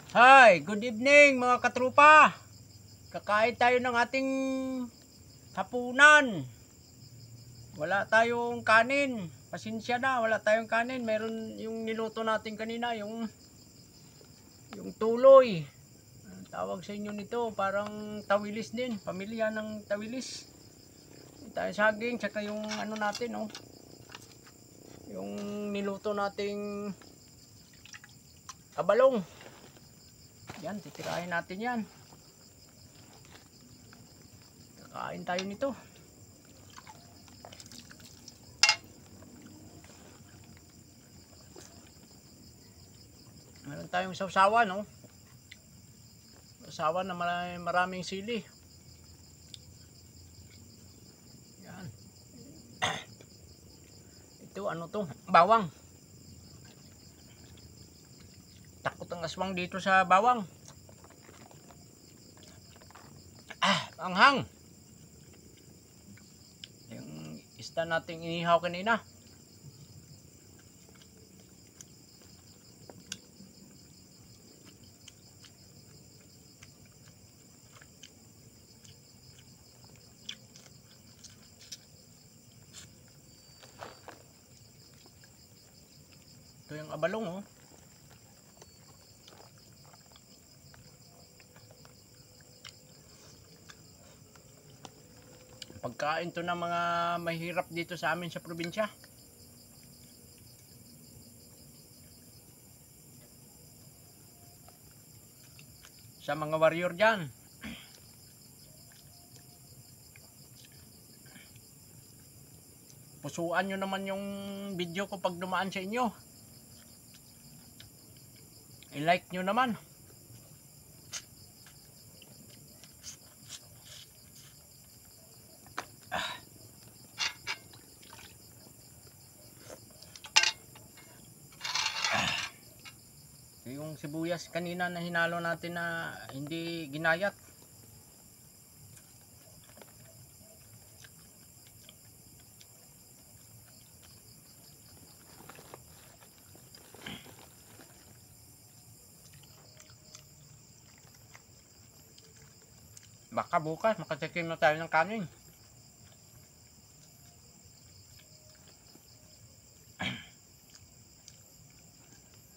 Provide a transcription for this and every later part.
Hi, good evening mga katrupa. Kakain tayo ng ating hapunan. Wala tayong kanin. Pasensya na, wala tayong kanin. Meron yung niluto natin kanina, yung tuloy. Tawag sa inyo nito, parang tawilis din. Pamilya ng tawilis. Tayo saging, tsaka yung ano natin, oh. Yung niluto nating abalong. Yan, titirahin natin yan. Kakain tayo nito. Meron tayong sausawan, no? Sausawan na maraming sili. Yan. Ito, ano to? Bawang. Takot ang aswang dito sa bawang. Anghang. Yung isda nating inihaw kanina. Ito yung abalong, oh. Pagkain to ng mga mahirap dito sa amin sa probinsya. Sa mga warrior dyan. Pusuan nyo naman yung video ko pag dumaan sa inyo. I-like nyo naman. Yung sibuyas kanina na hinalo natin na hindi ginayat. Baka bukas makatikim na tayo ng kanin.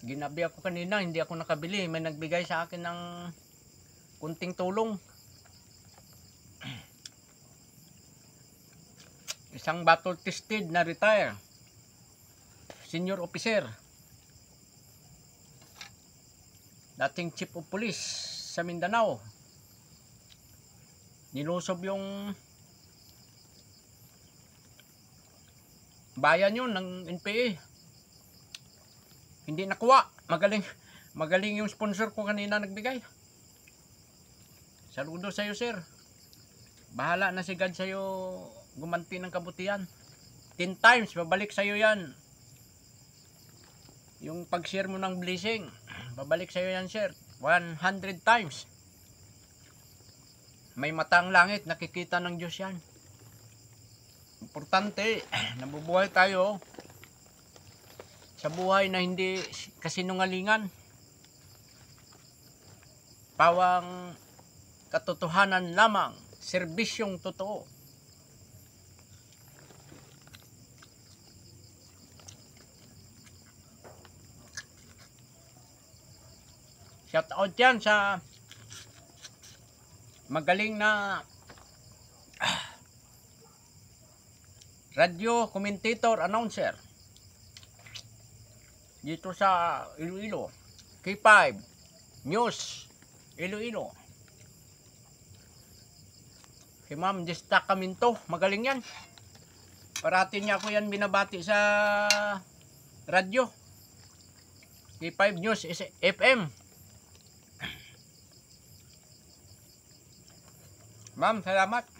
Ginabi ako kanina, hindi ako nakabili. May nagbigay sa akin ng kunting tulong. Isang battle tested na retire. Senior officer. Dating chief of police sa Mindanao. Nilusob yung bayan yun ng NPA. Hindi nakuha. Magaling yung sponsor ko kanina nagbigay. Saludo sa iyo, sir. Bahala na si God sa iyo gumanti ng kabutihan. 10 times babalik sa iyo yan. Yung pag-share mo ng blessing, babalik sa iyo yan, sir. 100 times. May matang langit, nakikita ng Diyos yan. Importante, nabubuhay tayo sa buhay na hindi kasinungalingan. Pawang katotohanan lamang, serbisyong totoo. Shout out yan sa magaling na radio commentator, announcer dito sa Iloilo. K5 News Iloilo. Si Ma'am Desta Caminto, magaling yan. Parati niya ako yan binabati sa radyo. K5 News FM. Ma'am, salamat.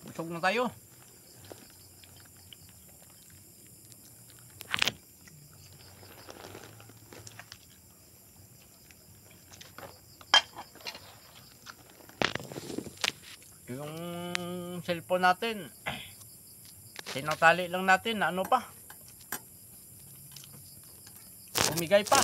Busog na tayo. Yung cellphone natin Tinatali lang natin na ano pa. Umigay pa.